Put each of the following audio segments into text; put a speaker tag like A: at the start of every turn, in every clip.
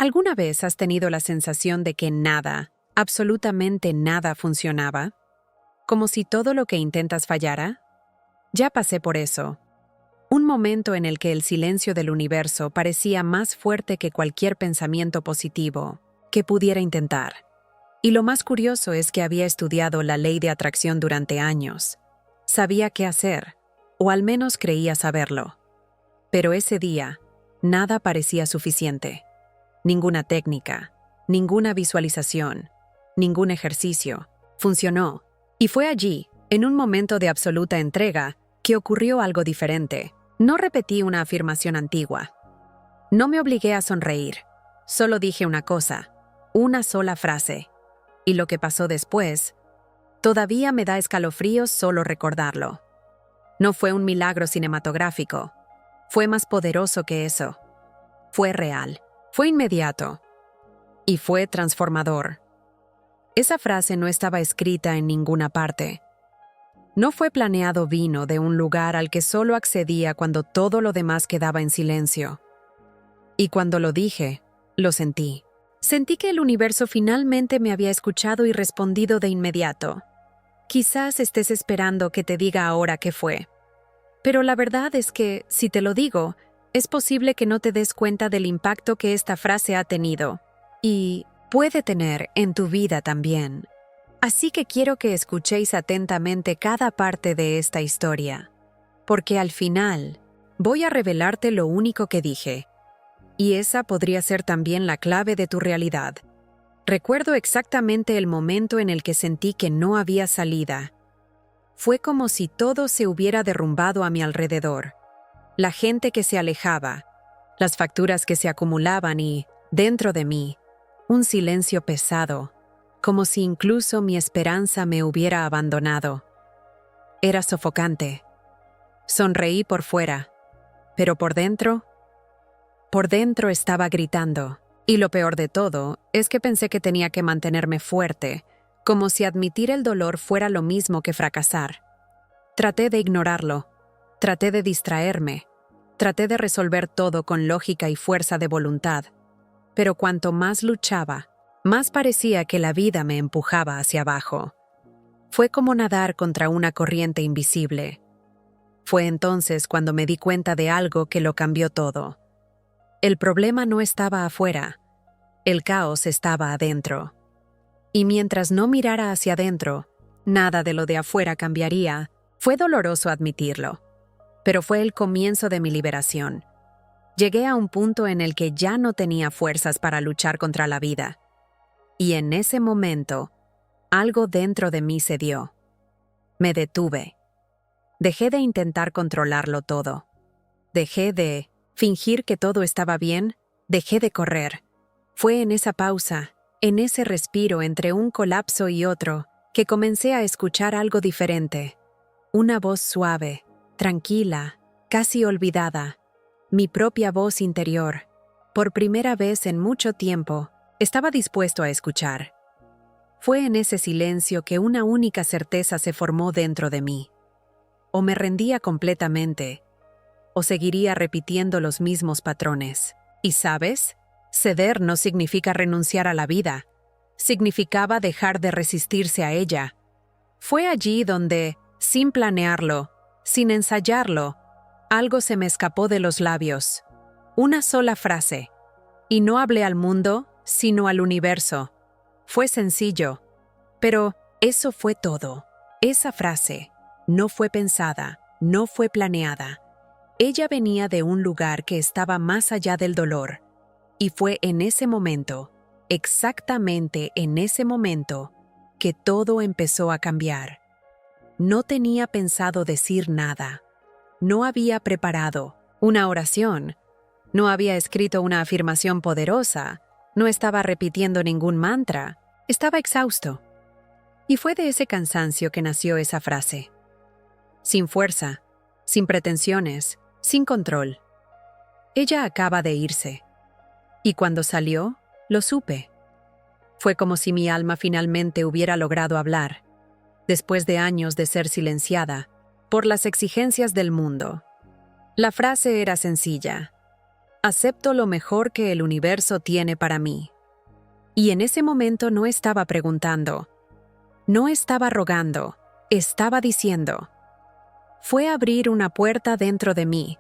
A: ¿Alguna vez has tenido la sensación de que nada, absolutamente nada funcionaba? ¿Como si todo lo que intentas fallara? Ya pasé por eso. Un momento en el que el silencio del universo parecía más fuerte que cualquier pensamiento positivo que pudiera intentar. Y lo más curioso es que había estudiado la ley de atracción durante años. Sabía qué hacer, o al menos creía saberlo. Pero ese día, nada parecía suficiente. Ninguna técnica, ninguna visualización, ningún ejercicio funcionó. Y fue allí, en un momento de absoluta entrega, que ocurrió algo diferente. No repetí una afirmación antigua. No me obligué a sonreír. Solo dije una cosa, una sola frase. Y lo que pasó después, todavía me da escalofríos solo recordarlo. No fue un milagro cinematográfico. Fue más poderoso que eso. Fue real. Fue inmediato. Y fue transformador. Esa frase no estaba escrita en ninguna parte. No fue planeado, vino de un lugar al que solo accedía cuando todo lo demás quedaba en silencio. Y cuando lo dije, lo sentí. Sentí que el universo finalmente me había escuchado y respondido de inmediato. Quizás estés esperando que te diga ahora qué fue. Pero la verdad es que, si te lo digo, es posible que no te des cuenta del impacto que esta frase ha tenido. Y puede tener en tu vida también. Así que quiero que escuchéis atentamente cada parte de esta historia, porque al final voy a revelarte lo único que dije, y esa podría ser también la clave de tu realidad. Recuerdo exactamente el momento en el que sentí que no había salida. Fue como si todo se hubiera derrumbado a mi alrededor. La gente que se alejaba, las facturas que se acumulaban y, dentro de mí, un silencio pesado, como si incluso mi esperanza me hubiera abandonado. Era sofocante. Sonreí por fuera, pero por dentro estaba gritando. Y lo peor de todo es que pensé que tenía que mantenerme fuerte, como si admitir el dolor fuera lo mismo que fracasar. Traté de ignorarlo, traté de distraerme, traté de resolver todo con lógica y fuerza de voluntad, pero cuanto más luchaba, más parecía que la vida me empujaba hacia abajo. Fue como nadar contra una corriente invisible. Fue entonces cuando me di cuenta de algo que lo cambió todo. El problema no estaba afuera, el caos estaba adentro. Y mientras no mirara hacia adentro, nada de lo de afuera cambiaría. Fue doloroso admitirlo, pero fue el comienzo de mi liberación. Llegué a un punto en el que ya no tenía fuerzas para luchar contra la vida. Y en ese momento, algo dentro de mí cedió. Me detuve. Dejé de intentar controlarlo todo. Dejé de fingir que todo estaba bien. Dejé de correr. Fue en esa pausa, en ese respiro entre un colapso y otro, que comencé a escuchar algo diferente. Una voz suave, tranquila, casi olvidada. Mi propia voz interior. Por primera vez en mucho tiempo, estaba dispuesto a escuchar. Fue en ese silencio que una única certeza se formó dentro de mí. O me rendía completamente, o seguiría repitiendo los mismos patrones. Y ¿sabes? Ceder no significa renunciar a la vida. Significaba dejar de resistirse a ella. Fue allí donde, sin planearlo, sin ensayarlo, algo se me escapó de los labios. Una sola frase. Y no hablé al mundo, sino al universo. Fue sencillo, pero eso fue todo. Esa frase no fue pensada, no fue planeada. Ella venía de un lugar que estaba más allá del dolor. Y fue en ese momento, exactamente en ese momento, que todo empezó a cambiar. No tenía pensado decir nada. No había preparado una oración. No había escrito una afirmación poderosa. No estaba repitiendo ningún mantra. Estaba exhausto. Y fue de ese cansancio que nació esa frase. Sin fuerza, sin pretensiones, sin control. Ella acaba de irse. Y cuando salió, lo supe. Fue como si mi alma finalmente hubiera logrado hablar, después de años de ser silenciada por las exigencias del mundo. La frase era sencilla. Acepto lo mejor que el universo tiene para mí. Y en ese momento no estaba preguntando, no estaba rogando, estaba diciendo. Fue abrir una puerta dentro de mí.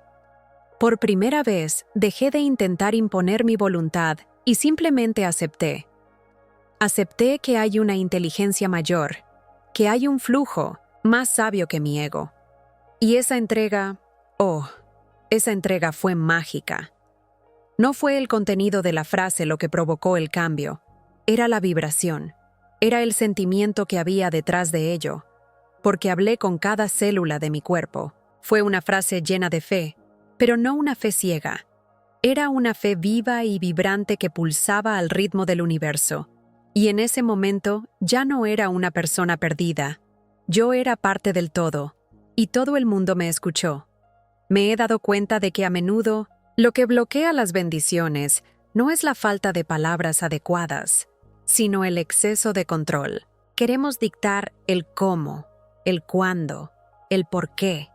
A: Por primera vez, dejé de intentar imponer mi voluntad y simplemente acepté. Acepté que hay una inteligencia mayor, que hay un flujo más sabio que mi ego. Y esa entrega fue mágica. No fue el contenido de la frase lo que provocó el cambio, era la vibración, era el sentimiento que había detrás de ello, porque hablé con cada célula de mi cuerpo. Fue una frase llena de fe, pero no una fe ciega. Era una fe viva y vibrante que pulsaba al ritmo del universo. Y en ese momento ya no era una persona perdida. Yo era parte del todo, y todo el mundo me escuchó. Me he dado cuenta de que a menudo lo que bloquea las bendiciones no es la falta de palabras adecuadas, sino el exceso de control. Queremos dictar el cómo, el cuándo, el por qué.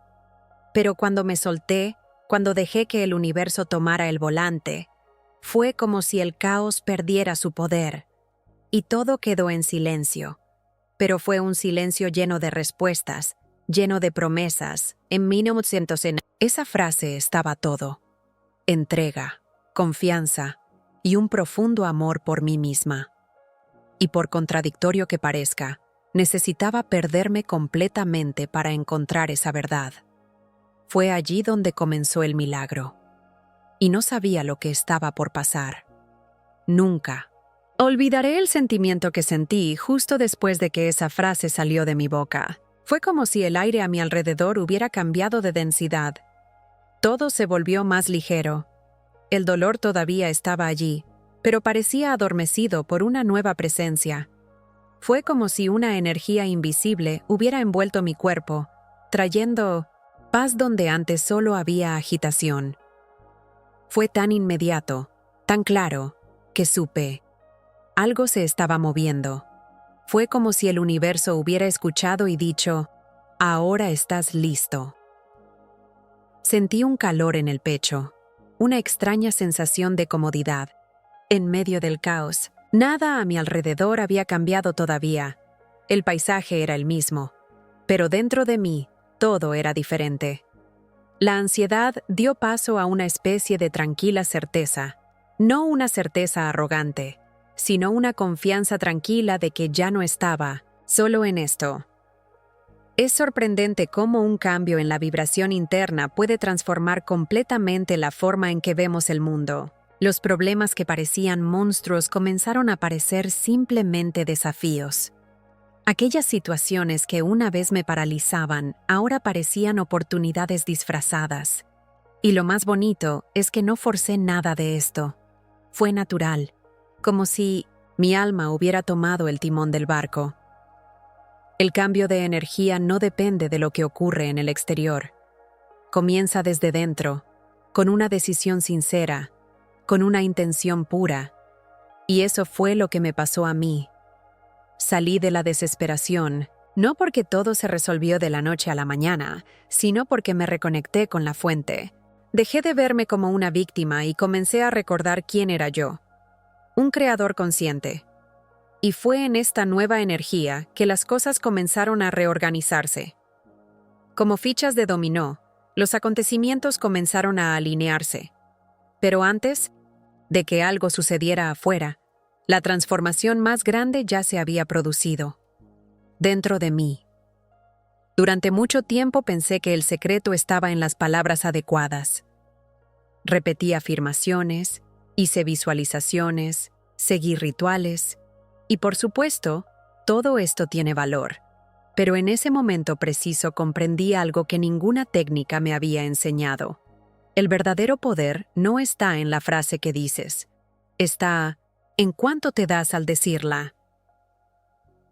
A: Pero cuando me solté, cuando dejé que el universo tomara el volante, fue como si el caos perdiera su poder, y todo quedó en silencio. Pero fue un silencio lleno de respuestas, lleno de promesas. En 1900, esa frase estaba todo. Entrega, confianza y un profundo amor por mí misma. Y por contradictorio que parezca, necesitaba perderme completamente para encontrar esa verdad. Fue allí donde comenzó el milagro. Y no sabía lo que estaba por pasar. Nunca. Olvidaré el sentimiento que sentí justo después de que esa frase salió de mi boca. Fue como si el aire a mi alrededor hubiera cambiado de densidad. Todo se volvió más ligero. El dolor todavía estaba allí, pero parecía adormecido por una nueva presencia. Fue como si una energía invisible hubiera envuelto mi cuerpo, trayendo paz donde antes solo había agitación. Fue tan inmediato, tan claro, que supe. Algo se estaba moviendo. Fue como si el universo hubiera escuchado y dicho, «Ahora estás listo». Sentí un calor en el pecho, una extraña sensación de comodidad. En medio del caos, nada a mi alrededor había cambiado todavía. El paisaje era el mismo, pero dentro de mí, todo era diferente. La ansiedad dio paso a una especie de tranquila certeza, no una certeza arrogante, sino una confianza tranquila de que ya no estaba solo en esto. Es sorprendente cómo un cambio en la vibración interna puede transformar completamente la forma en que vemos el mundo. Los problemas que parecían monstruos comenzaron a parecer simplemente desafíos. Aquellas situaciones que una vez me paralizaban, ahora parecían oportunidades disfrazadas. Y lo más bonito es que no forcé nada de esto. Fue natural, como si mi alma hubiera tomado el timón del barco. El cambio de energía no depende de lo que ocurre en el exterior. Comienza desde dentro, con una decisión sincera, con una intención pura. Y eso fue lo que me pasó a mí. Salí de la desesperación, no porque todo se resolvió de la noche a la mañana, sino porque me reconecté con la fuente. Dejé de verme como una víctima y comencé a recordar quién era yo. Un creador consciente. Y fue en esta nueva energía que las cosas comenzaron a reorganizarse. Como fichas de dominó, los acontecimientos comenzaron a alinearse. Pero antes de que algo sucediera afuera, la transformación más grande ya se había producido. Dentro de mí. Durante mucho tiempo pensé que el secreto estaba en las palabras adecuadas. Repetí afirmaciones, hice visualizaciones, seguí rituales, y por supuesto, todo esto tiene valor. Pero en ese momento preciso comprendí algo que ninguna técnica me había enseñado. El verdadero poder no está en la frase que dices, está en cuánto te das al decirla.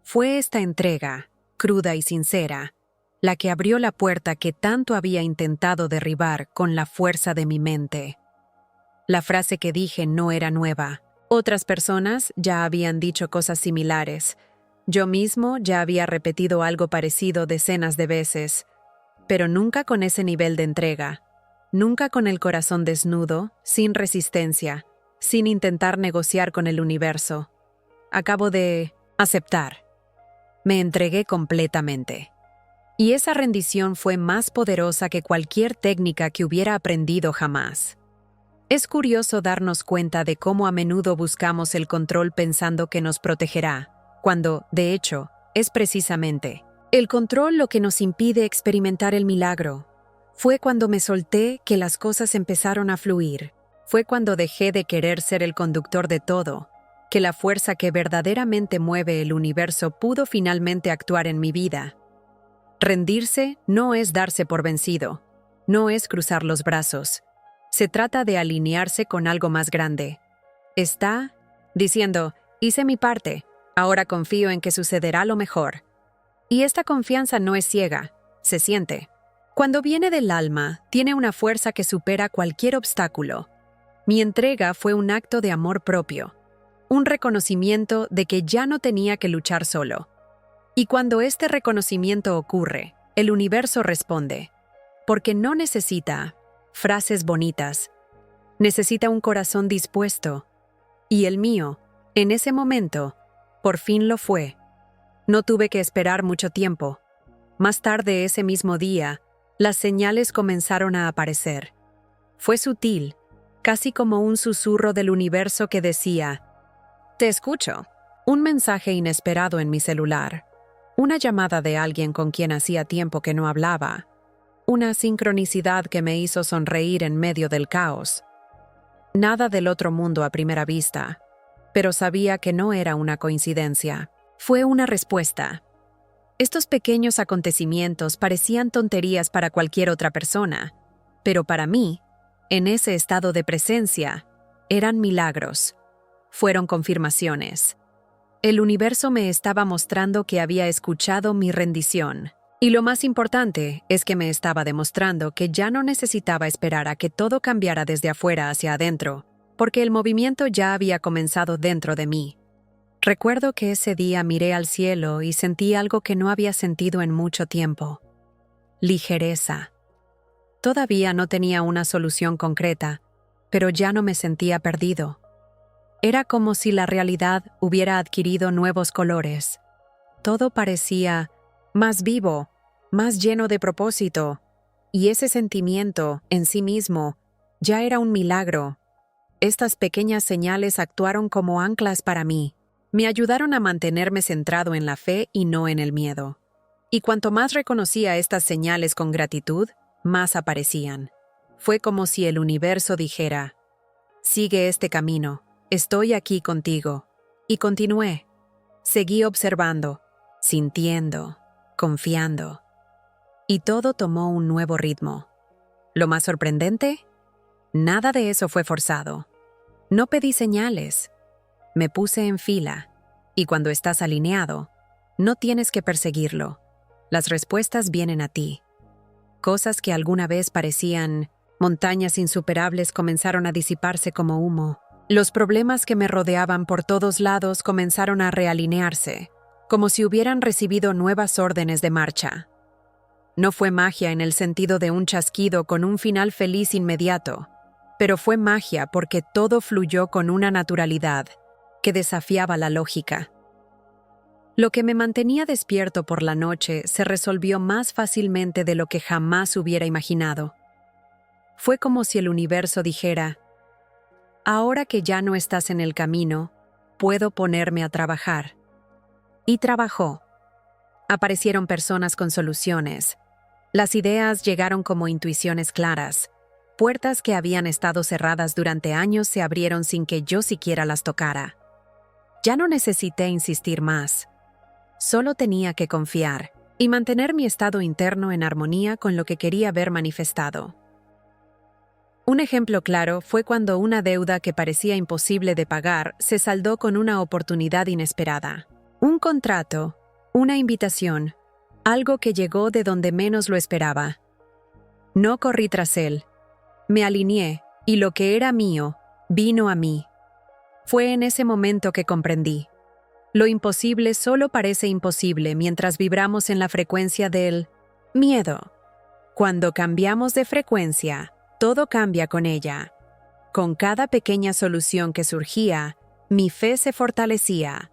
A: Fue esta entrega, cruda y sincera, la que abrió la puerta que tanto había intentado derribar con la fuerza de mi mente. La frase que dije no era nueva. Otras personas ya habían dicho cosas similares. Yo mismo ya había repetido algo parecido decenas de veces, pero nunca con ese nivel de entrega. nunca con el corazón desnudo, sin resistencia, sin intentar negociar con el universo. Acabo de aceptar. Me entregué completamente. Y esa rendición fue más poderosa que cualquier técnica que hubiera aprendido jamás. Es curioso darnos cuenta de cómo a menudo buscamos el control pensando que nos protegerá, cuando, de hecho, es precisamente el control lo que nos impide experimentar el milagro. Fue cuando me solté que las cosas empezaron a fluir. Fue cuando dejé de querer ser el conductor de todo, que la fuerza que verdaderamente mueve el universo pudo finalmente actuar en mi vida. Rendirse no es darse por vencido, no es cruzar los brazos. Se trata de alinearse con algo más grande. Está diciendo, hice mi parte, ahora confío en que sucederá lo mejor. Y esta confianza no es ciega, se siente. Cuando viene del alma, tiene una fuerza que supera cualquier obstáculo. Mi entrega fue un acto de amor propio, un reconocimiento de que ya no tenía que luchar solo. Y cuando este reconocimiento ocurre, el universo responde, porque no necesita frases bonitas, necesita un corazón dispuesto. Y el mío, en ese momento, por fin lo fue. No tuve que esperar mucho tiempo. Más tarde ese mismo día, las señales comenzaron a aparecer. Fue sutil, casi como un susurro del universo que decía, «Te escucho». Un mensaje inesperado en mi celular. Una llamada de alguien con quien hacía tiempo que no hablaba. Una sincronicidad que me hizo sonreír en medio del caos. Nada del otro mundo a primera vista, pero sabía que no era una coincidencia. Fue una respuesta. Estos pequeños acontecimientos parecían tonterías para cualquier otra persona, pero para mí, en ese estado de presencia, eran milagros. Fueron confirmaciones. El universo me estaba mostrando que había escuchado mi rendición. Y lo más importante es que me estaba demostrando que ya no necesitaba esperar a que todo cambiara desde afuera hacia adentro, porque el movimiento ya había comenzado dentro de mí. Recuerdo que ese día miré al cielo y sentí algo que no había sentido en mucho tiempo. Ligereza. Todavía no tenía una solución concreta, pero ya no me sentía perdido. Era como si la realidad hubiera adquirido nuevos colores. Todo parecía más vivo, más lleno de propósito, y ese sentimiento, en sí mismo, ya era un milagro. Estas pequeñas señales actuaron como anclas para mí. Me ayudaron a mantenerme centrado en la fe y no en el miedo. Y cuanto más reconocía estas señales con gratitud, más aparecían. Fue como si el universo dijera, «Sigue este camino, estoy aquí contigo». Y continué. Seguí observando, sintiendo, confiando. Y todo tomó un nuevo ritmo. Lo más sorprendente, nada de eso fue forzado. No pedí señales. Me puse en fila, y cuando estás alineado, no tienes que perseguirlo. Las respuestas vienen a ti. Cosas que alguna vez parecían montañas insuperables comenzaron a disiparse como humo. Los problemas que me rodeaban por todos lados comenzaron a realinearse, como si hubieran recibido nuevas órdenes de marcha. No fue magia en el sentido de un chasquido con un final feliz inmediato, pero fue magia porque todo fluyó con una naturalidad que desafiaba la lógica. Lo que me mantenía despierto por la noche se resolvió más fácilmente de lo que jamás hubiera imaginado. Fue como si el universo dijera, «Ahora que ya no estás en el camino, puedo ponerme a trabajar». Y trabajó. Aparecieron personas con soluciones. Las ideas llegaron como intuiciones claras. Puertas que habían estado cerradas durante años se abrieron sin que yo siquiera las tocara. Ya no necesité insistir más. Solo tenía que confiar y mantener mi estado interno en armonía con lo que quería ver manifestado. Un ejemplo claro fue cuando una deuda que parecía imposible de pagar se saldó con una oportunidad inesperada. Un contrato, una invitación, algo que llegó de donde menos lo esperaba. No corrí tras él. Me alineé y lo que era mío vino a mí. Fue en ese momento que comprendí. Lo imposible solo parece imposible mientras vibramos en la frecuencia del miedo. Cuando cambiamos de frecuencia, todo cambia con ella. Con cada pequeña solución que surgía, mi fe se fortalecía.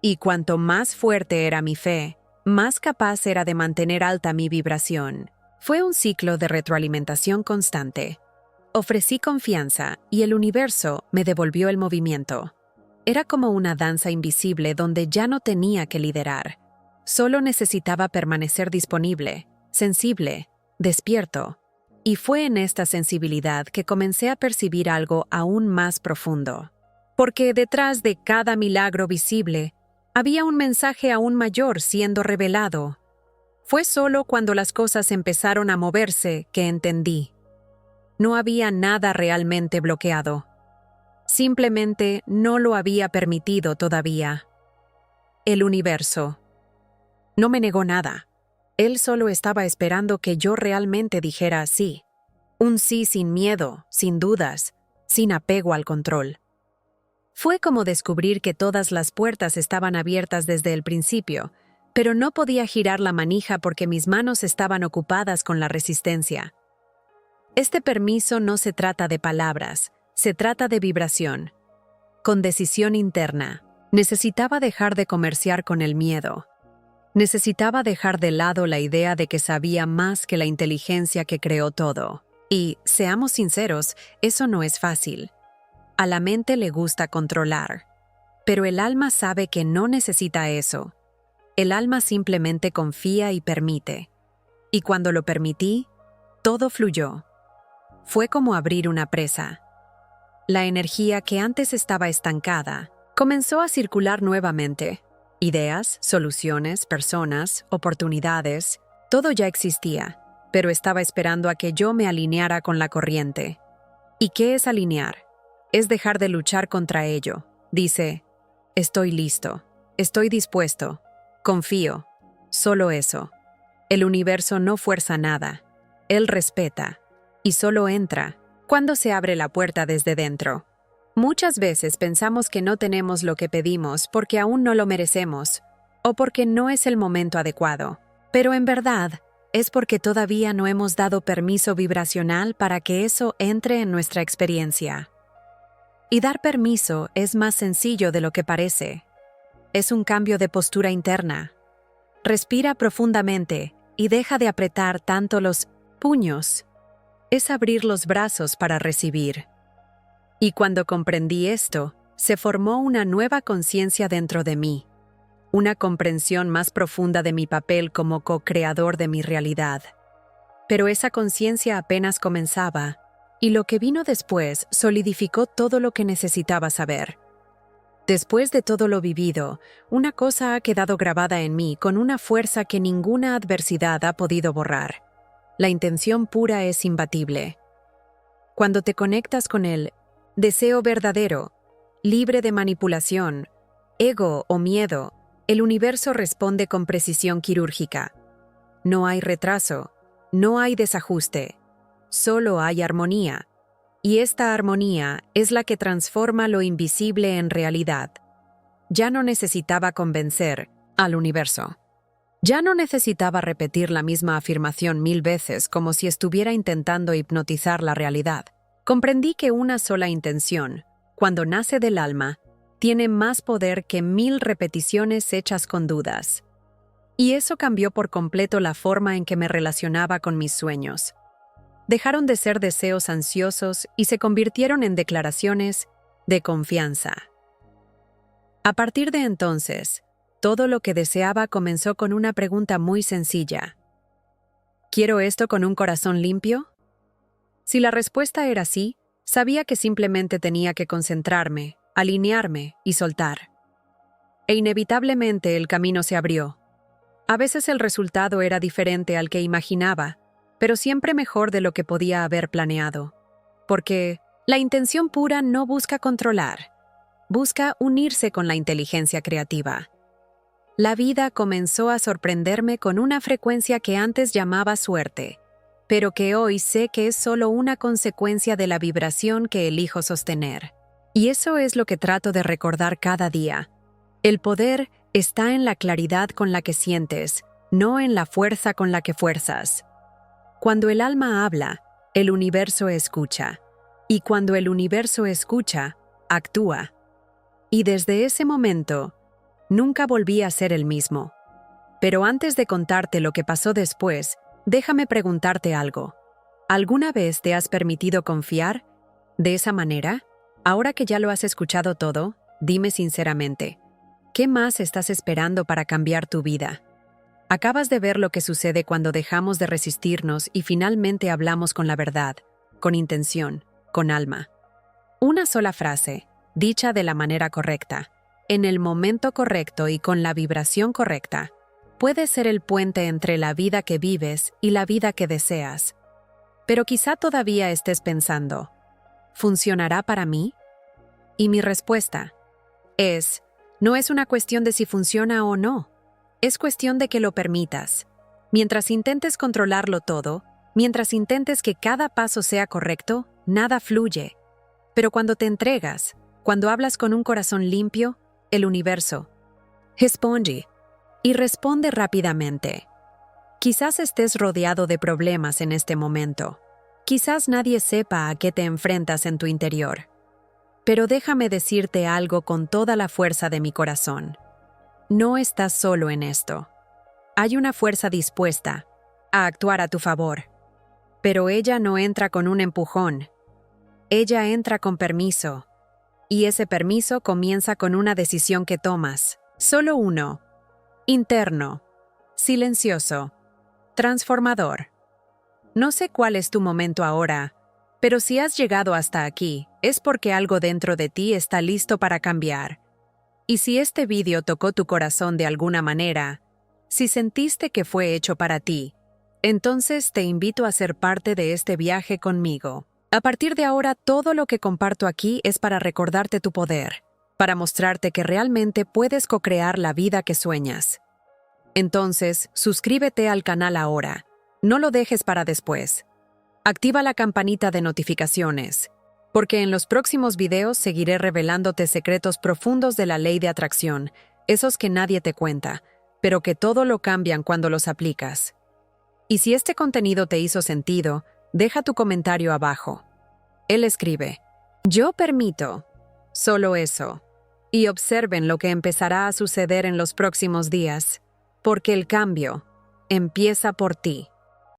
A: Y cuanto más fuerte era mi fe, más capaz era de mantener alta mi vibración. Fue un ciclo de retroalimentación constante. Ofrecí confianza y el universo me devolvió el movimiento. Era como una danza invisible donde ya no tenía que liderar. Solo necesitaba permanecer disponible, sensible, despierto. Y fue en esta sensibilidad que comencé a percibir algo aún más profundo. Porque detrás de cada milagro visible, había un mensaje aún mayor siendo revelado. Fue solo cuando las cosas empezaron a moverse que entendí. No había nada realmente bloqueado. Simplemente no lo había permitido todavía. El universo no me negó nada. Él solo estaba esperando que yo realmente dijera sí. Un sí sin miedo, sin dudas, sin apego al control. Fue como descubrir que todas las puertas estaban abiertas desde el principio, pero no podía girar la manija porque mis manos estaban ocupadas con la resistencia. Este permiso no se trata de palabras, se trata de vibración. Con decisión interna, necesitaba dejar de comerciar con el miedo. Necesitaba dejar de lado la idea de que sabía más que la inteligencia que creó todo. Y, seamos sinceros, eso no es fácil. A la mente le gusta controlar, pero el alma sabe que no necesita eso. El alma simplemente confía y permite. Y cuando lo permití, todo fluyó. Fue como abrir una presa. La energía que antes estaba estancada comenzó a circular nuevamente. Ideas, soluciones, personas, oportunidades, todo ya existía, pero estaba esperando a que yo me alineara con la corriente. ¿Y qué es alinear? Es dejar de luchar contra ello. Dice, estoy listo, estoy dispuesto, confío, solo eso. El universo no fuerza nada, él respeta, y solo entra cuando se abre la puerta desde dentro. Muchas veces pensamos que no tenemos lo que pedimos porque aún no lo merecemos, o porque no es el momento adecuado, pero en verdad es porque todavía no hemos dado permiso vibracional para que eso entre en nuestra experiencia. Y dar permiso es más sencillo de lo que parece. Es un cambio de postura interna. Respira profundamente y deja de apretar tanto los puños. Es abrir los brazos para recibir. Y cuando comprendí esto, se formó una nueva conciencia dentro de mí. Una comprensión más profunda de mi papel como co-creador de mi realidad. Pero esa conciencia apenas comenzaba, y lo que vino después solidificó todo lo que necesitaba saber. Después de todo lo vivido, una cosa ha quedado grabada en mí con una fuerza que ninguna adversidad ha podido borrar. La intención pura es imbatible. Cuando te conectas con el deseo verdadero, libre de manipulación, ego o miedo, el universo responde con precisión quirúrgica. No hay retraso, no hay desajuste. Solo hay armonía, y esta armonía es la que transforma lo invisible en realidad. Ya no necesitaba convencer al universo. Ya no necesitaba repetir la misma afirmación 1000 veces como si estuviera intentando hipnotizar la realidad. Comprendí que una sola intención, cuando nace del alma, tiene más poder que 1000 repeticiones hechas con dudas. Y eso cambió por completo la forma en que me relacionaba con mis sueños. Dejaron de ser deseos ansiosos y se convirtieron en declaraciones de confianza. A partir de entonces, todo lo que deseaba comenzó con una pregunta muy sencilla. ¿Quiero esto con un corazón limpio? Si la respuesta era sí, sabía que simplemente tenía que concentrarme, alinearme y soltar. E inevitablemente el camino se abrió. A veces el resultado era diferente al que imaginaba, pero siempre mejor de lo que podía haber planeado. Porque la intención pura no busca controlar, busca unirse con la inteligencia creativa. La vida comenzó a sorprenderme con una frecuencia que antes llamaba suerte, pero que hoy sé que es solo una consecuencia de la vibración que elijo sostener. Y eso es lo que trato de recordar cada día. El poder está en la claridad con la que sientes, no en la fuerza con la que fuerzas. Cuando el alma habla, El universo escucha. Y cuando el universo escucha, actúa. Y desde ese momento, nunca volví a ser el mismo. Pero antes de contarte lo que pasó después, déjame preguntarte algo. ¿Alguna vez te has permitido confiar de esa manera? Ahora que ya lo has escuchado todo, dime sinceramente, ¿qué más estás esperando para cambiar tu vida? Acabas de ver lo que sucede cuando dejamos de resistirnos y finalmente hablamos con la verdad, con intención, con alma. Una sola frase, dicha de la manera correcta, en el momento correcto y con la vibración correcta, puede ser el puente entre la vida que vives y la vida que deseas. Pero quizá todavía estés pensando, ¿funcionará para mí? Y mi respuesta no es una cuestión de si funciona o no. Es cuestión de que lo permitas. Mientras intentes controlarlo todo, mientras intentes que cada paso sea correcto, nada fluye. Pero cuando te entregas, cuando hablas con un corazón limpio, el universo responde. Y responde rápidamente. Quizás estés rodeado de problemas en este momento. Quizás nadie sepa a qué te enfrentas en tu interior. Pero déjame decirte algo con toda la fuerza de mi corazón. No estás solo en esto. Hay una fuerza dispuesta a actuar a tu favor. Pero ella no entra con un empujón. Ella entra con permiso. Y ese permiso comienza con una decisión que tomas. Solo uno. Interno. Silencioso. Transformador. No sé cuál es tu momento ahora, pero si has llegado hasta aquí, es porque algo dentro de ti está listo para cambiar. Y si este vídeo tocó tu corazón de alguna manera, si sentiste que fue hecho para ti, entonces te invito a ser parte de este viaje conmigo. A partir de ahora, todo lo que comparto aquí es para recordarte tu poder, para mostrarte que realmente puedes co-crear la vida que sueñas. Entonces, suscríbete al canal ahora. No lo dejes para después. Activa la campanita de notificaciones, porque en los próximos videos seguiré revelándote secretos profundos de la ley de atracción, esos que nadie te cuenta, pero que todo lo cambian cuando los aplicas. Y si este contenido te hizo sentido, deja tu comentario abajo. Él escribe, yo permito, solo eso, y observen lo que empezará a suceder en los próximos días, porque el cambio empieza por ti.